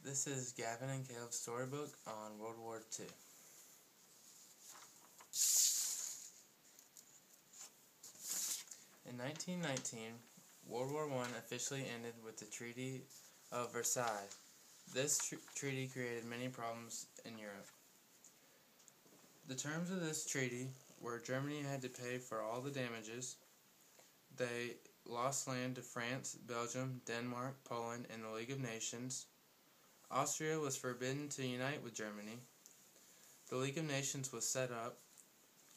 This is Gavin and Caleb's storybook on World War II. In 1919, World War I officially ended with the Treaty of Versailles. This treaty created many problems in Europe. The terms of this treaty were Germany had to pay for all the damages. They lost land to France, Belgium, Denmark, Poland, and the League of Nations. Austria was forbidden to unite with Germany. The League of Nations was set up.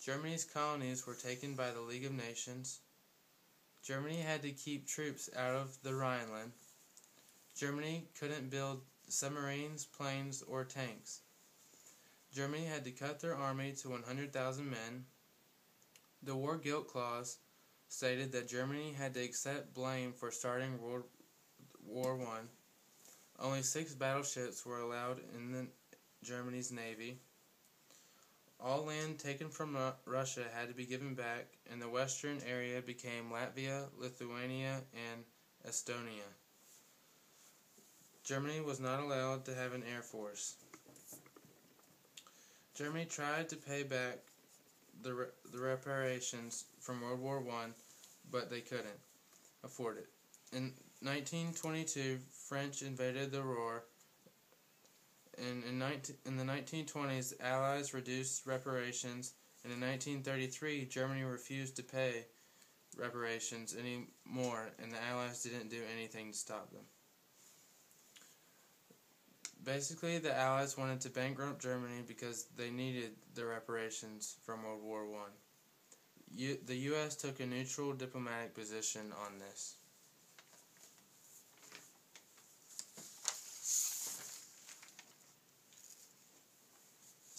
Germany's colonies were taken by the League of Nations. Germany had to keep troops out of the Rhineland. Germany couldn't build submarines, planes, or tanks. Germany had to cut their army to 100,000 men. The War Guilt Clause stated that Germany had to accept blame for starting World War I. Only 6 battleships were allowed in Germany's navy. All land taken from Russia had to be given back, and the western area became Latvia, Lithuania, and Estonia. Germany was not allowed to have an air force. Germany tried to pay back the reparations from World War I, but they couldn't afford it. In 1922, French invaded the Ruhr, and in the 1920s, the Allies reduced reparations, and in 1933, Germany refused to pay reparations anymore, and the Allies didn't do anything to stop them. Basically, the Allies wanted to bankrupt Germany because they needed the reparations from World War I. The U.S. took a neutral diplomatic position on this.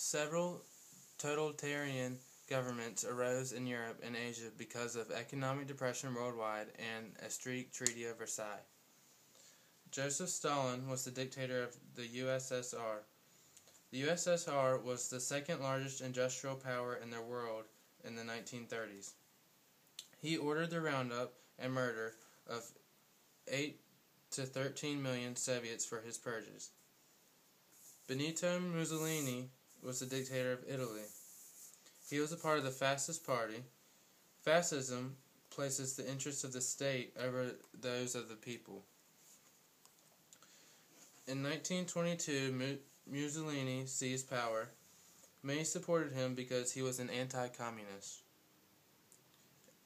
Several totalitarian governments arose in Europe and Asia because of economic depression worldwide and a strict Treaty of Versailles. Joseph Stalin was the dictator of the USSR. The USSR was the second largest industrial power in the world in the 1930s. He ordered the roundup and murder of 8 to 13 million Soviets for his purges. Benito Mussolini was the dictator of Italy. He was a part of the Fascist Party. Fascism places the interests of the state over those of the people. In 1922, Mussolini seized power. Many supported him because he was an anti-communist.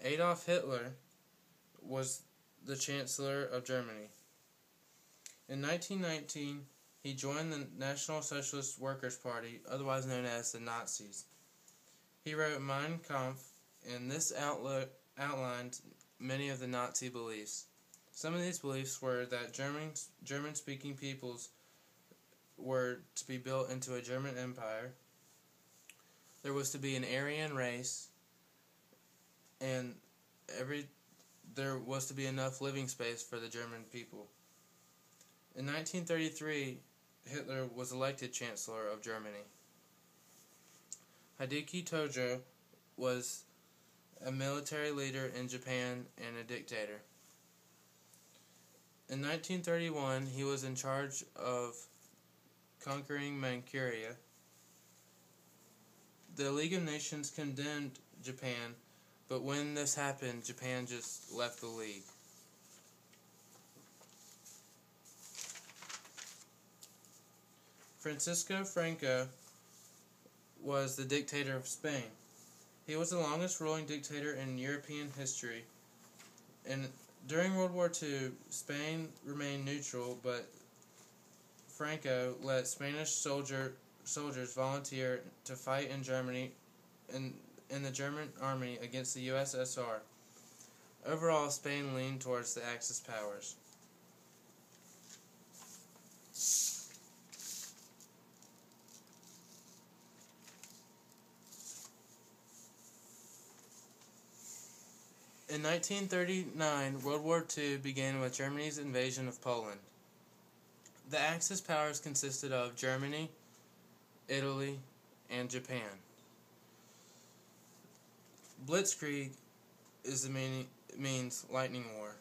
Adolf Hitler was the Chancellor of Germany. In 1919, he joined the National Socialist Workers' Party, otherwise known as the Nazis. He wrote Mein Kampf, and this outlined many of the Nazi beliefs. Some of these beliefs were that German-speaking peoples were to be built into a German empire. There was to be an Aryan race, and there was to be enough living space for the German people. In 1933, Hitler was elected Chancellor of Germany. Hideki Tojo was a military leader in Japan and a dictator. In 1931, he was in charge of conquering Manchuria. The League of Nations condemned Japan, but when this happened, Japan just left the League. Francisco Franco was the dictator of Spain. He was the longest ruling dictator in European history. And during World War II, Spain remained neutral, but Franco let Spanish soldiers volunteer to fight in Germany in the German army against the USSR. Overall, Spain leaned towards the Axis powers. In 1939, World War II began with Germany's invasion of Poland. The Axis powers consisted of Germany, Italy, and Japan. Blitzkrieg means lightning war.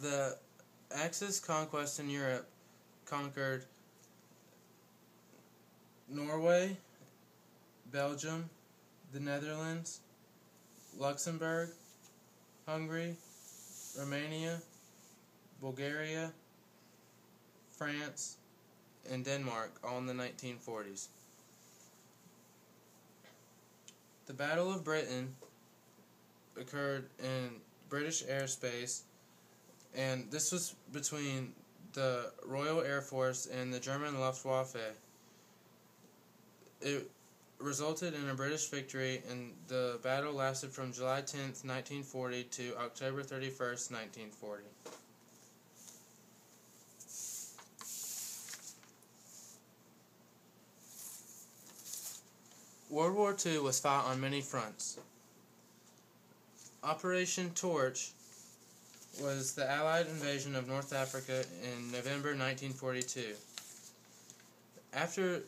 The Axis conquest in Europe conquered Norway, Belgium, the Netherlands, Luxembourg, Hungary, Romania, Bulgaria, France, and Denmark, all in the 1940s. The Battle of Britain occurred in British airspace, and this was between the Royal Air Force and the German Luftwaffe. It resulted in a British victory, and the battle lasted from July 10th, 1940 to October 31st, 1940. World War II was fought on many fronts. Operation Torch was the Allied invasion of North Africa in November 1942. After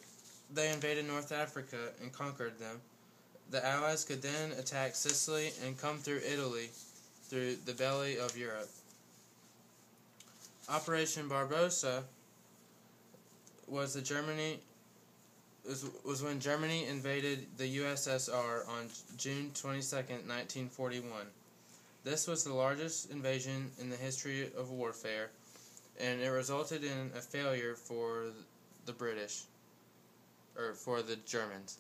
they invaded North Africa and conquered them, the Allies could then attack Sicily and come through Italy through the belly of Europe. Operation Barbarossa was when Germany invaded the USSR on June 22, 1941. This was the largest invasion in the history of warfare, and it resulted in a failure for the British, or for the Germans.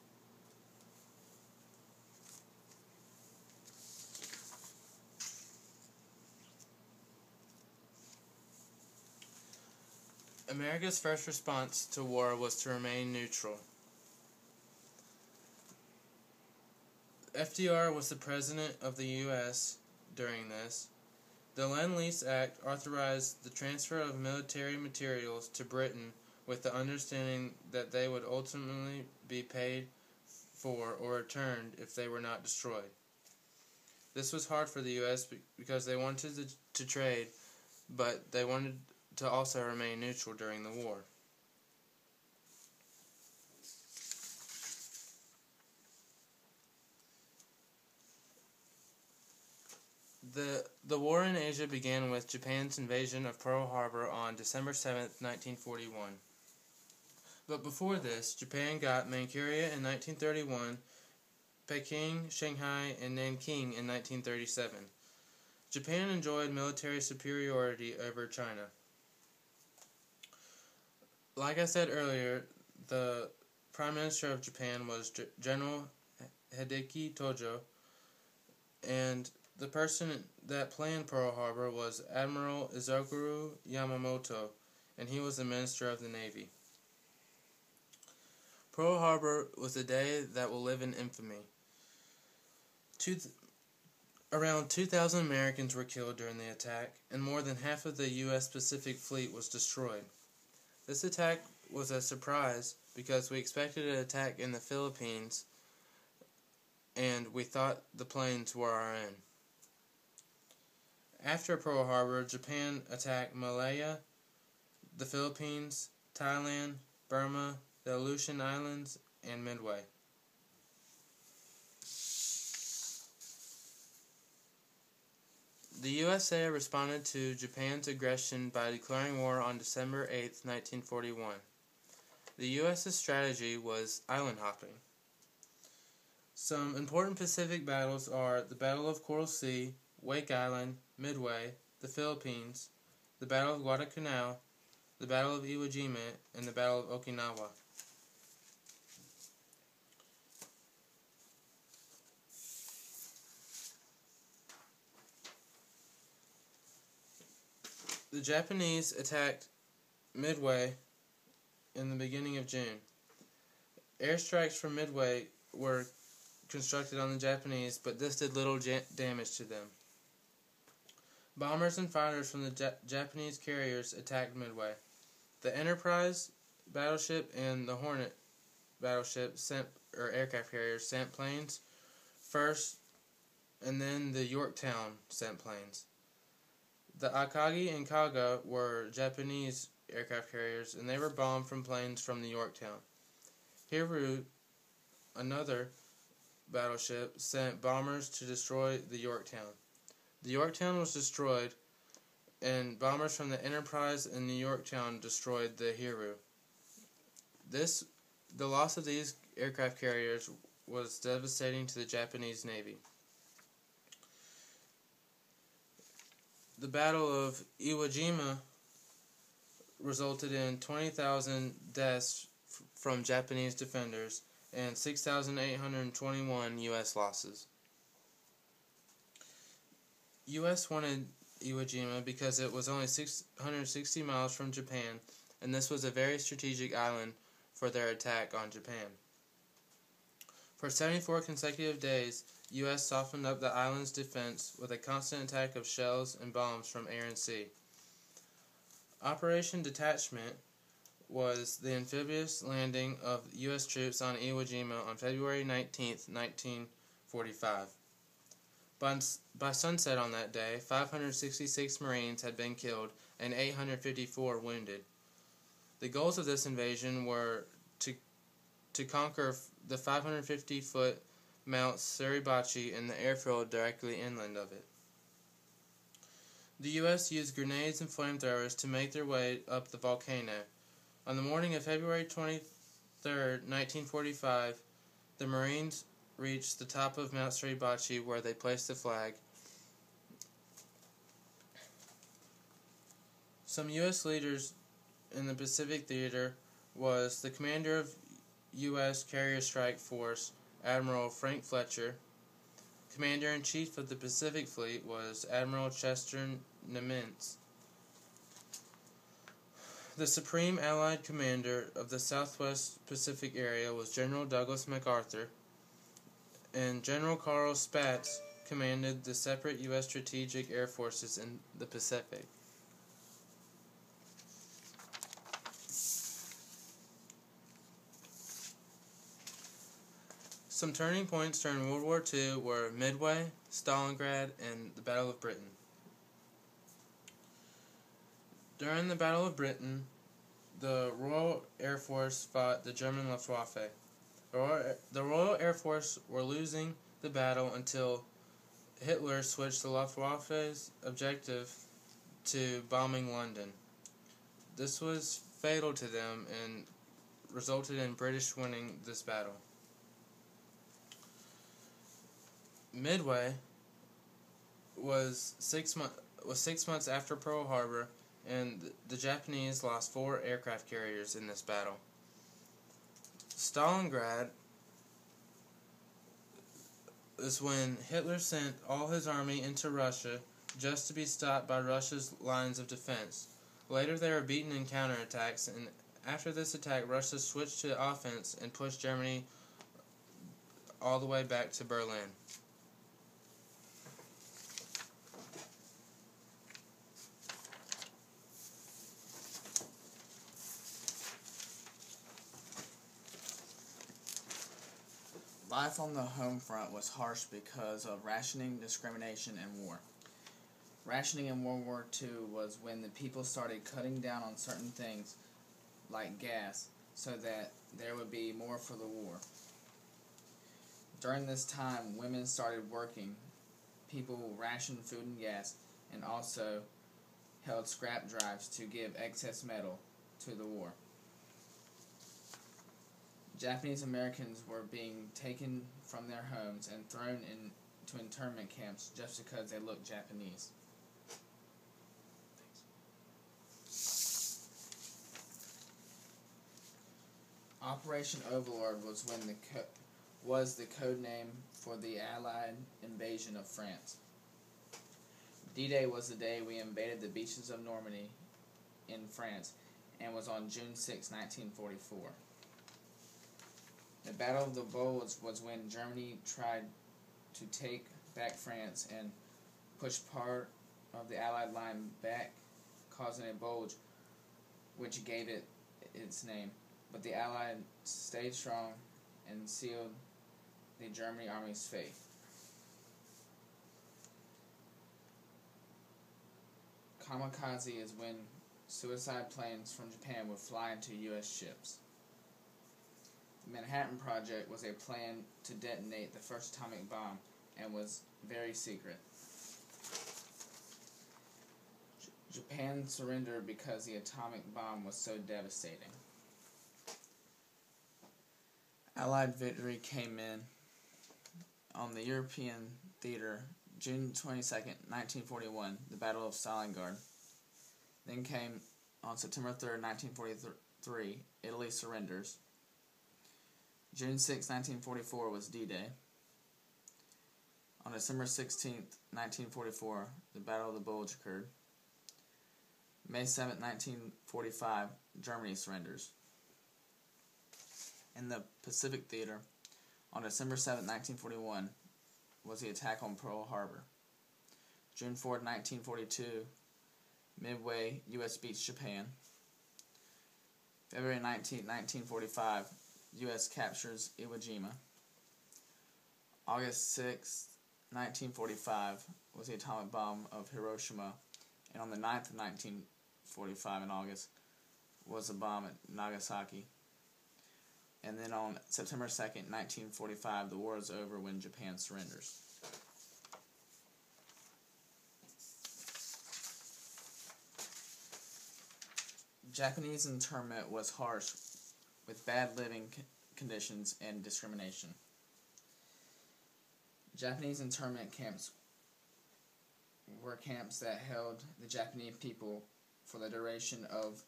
America's first response to war was to remain neutral. FDR was the president of the U.S. during this. The Lend-Lease Act authorized the transfer of military materials to Britain with the understanding that they would ultimately be paid for or returned if they were not destroyed. This was hard for the U.S. because they wanted to trade, but they wanted to also remain neutral during the war. The war in Asia began with Japan's invasion of Pearl Harbor on December 7, 1941. But before this, Japan got Manchuria in 1931, Peking, Shanghai, and Nanking in 1937. Japan enjoyed military superiority over China. Like I said earlier, the Prime Minister of Japan was General Hideki Tojo, and the person that planned Pearl Harbor was Admiral Izukuru Yamamoto, and he was the Minister of the Navy. Pearl Harbor was a day that will live in infamy. Around 2,000 Americans were killed during the attack, and more than half of the U.S. Pacific Fleet was destroyed. This attack was a surprise because we expected an attack in the Philippines, and we thought the planes were our own. After Pearl Harbor, Japan attacked Malaya, the Philippines, Thailand, Burma, the Aleutian Islands, and Midway. The USA responded to Japan's aggression by declaring war on December 8, 1941. The U.S.'s strategy was island hopping. Some important Pacific battles are the Battle of Coral Sea, Wake Island, Midway, the Philippines, the Battle of Guadalcanal, the Battle of Iwo Jima, and the Battle of Okinawa. The Japanese attacked Midway in the beginning of June. Airstrikes from Midway were constructed on the Japanese, but this did little damage to them. Bombers and fighters from the Japanese carriers attacked Midway. The Enterprise battleship and the Hornet battleship aircraft carriers sent planes first, and then the Yorktown sent planes. The Akagi and Kaga were Japanese aircraft carriers, and they were bombed from planes from the Yorktown. Hiru, another battleship, sent bombers to destroy the Yorktown. The Yorktown was destroyed, and bombers from the Enterprise and New Yorktown destroyed the Hiru. The loss of these aircraft carriers was devastating to the Japanese Navy. The Battle of Iwo Jima resulted in 20,000 deaths from Japanese defenders and 6,821 U.S. losses. U.S. wanted Iwo Jima because it was only 660 miles from Japan, and this was a very strategic island for their attack on Japan. For 74 consecutive days, U.S. softened up the island's defense with a constant attack of shells and bombs from air and sea. Operation Detachment was the amphibious landing of U.S. troops on Iwo Jima on February 19, 1945. By sunset on that day, 566 Marines had been killed and 854 wounded. The goals of this invasion were to conquer the 550-foot Mount Suribachi and the airfield directly inland of it. The U.S. used grenades and flamethrowers to make their way up the volcano. On the morning of February 23, 1945, the Marines reached the top of Mount Suribachi, where they placed the flag. Some U.S. leaders in the Pacific Theater was the commander of U.S. Carrier Strike Force, Admiral Frank Fletcher. Commander-in-Chief of the Pacific Fleet was Admiral Chester Nimitz. The Supreme Allied Commander of the Southwest Pacific Area was General Douglas MacArthur, and General Carl Spaatz commanded the separate U.S. strategic air forces in the Pacific. Some turning points during World War II were Midway, Stalingrad, and the Battle of Britain. During the Battle of Britain, the Royal Air Force fought the German Luftwaffe. The Royal Air Force were losing the battle until Hitler switched the Luftwaffe's objective to bombing London. This was fatal to them and resulted in British winning this battle. Midway was 6 months after Pearl Harbor, and the Japanese lost 4 aircraft carriers in this battle. Stalingrad is when Hitler sent all his army into Russia just to be stopped by Russia's lines of defense. Later they were beaten in counterattacks, and after this attack Russia switched to offense and pushed Germany all the way back to Berlin. Life on the home front was harsh because of rationing, discrimination, and war. Rationing in World War II was when the people started cutting down on certain things, like gas, so that there would be more for the war. During this time, women started working. People rationed food and gas, and also held scrap drives to give excess metal to the war. Japanese Americans were being taken from their homes and thrown into internment camps just because they looked Japanese. Operation Overlord was the code name for the Allied invasion of France. D-Day was the day we invaded the beaches of Normandy in France, and was on June 6, 1944. The Battle of the Bulge was when Germany tried to take back France and push part of the Allied line back, causing a bulge, which gave it its name. But the Allies stayed strong and sealed the German army's fate. Kamikaze is when suicide planes from Japan would fly into U.S. ships. The Manhattan Project was a plan to detonate the first atomic bomb and was very secret. Japan surrendered because the atomic bomb was so devastating. Allied victory came in on the European theater June 22nd, 1941, the Battle of Stalingrad. Then came on September 3rd, 1943, Italy surrenders. June 6, 1944 was D-Day. On December 16th, 1944, the Battle of the Bulge occurred. May 7th, 1945, Germany surrenders. In the Pacific Theater, on December 7th, 1941, was the attack on Pearl Harbor. June 4th, 1942, Midway, U.S. beats Japan. February 19th, 1945, U.S. captures Iwo Jima. August 6th, 1945, was the atomic bomb of Hiroshima. And on the 9th of 1945 in August, was the bomb at Nagasaki. And then on September 2nd, 1945, the war is over when Japan surrenders. Japanese internment was harsh, with bad living conditions and discrimination. Japanese internment camps were camps that held the Japanese people for the duration of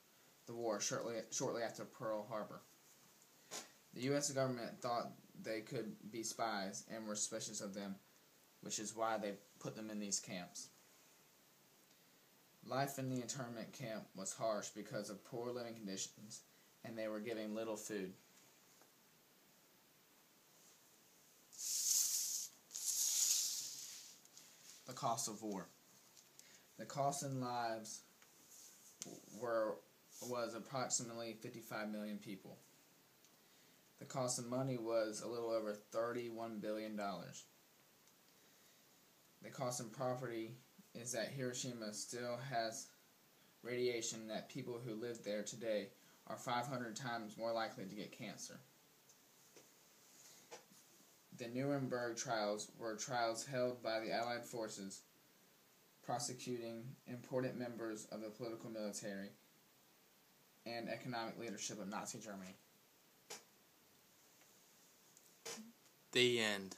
the war shortly after Pearl Harbor. The U.S. government thought they could be spies and were suspicious of them, which is why they put them in these camps. Life in the internment camp was harsh because of poor living conditions, and they were given little food. The cost of war. The cost in lives was approximately 55 million people. The cost of money was a little over $31 billion. The cost in property is that Hiroshima still has radiation that people who live there today are 500 times more likely to get cancer. The Nuremberg trials were trials held by the Allied forces prosecuting important members of the political, military, and economic leadership of Nazi Germany. The end.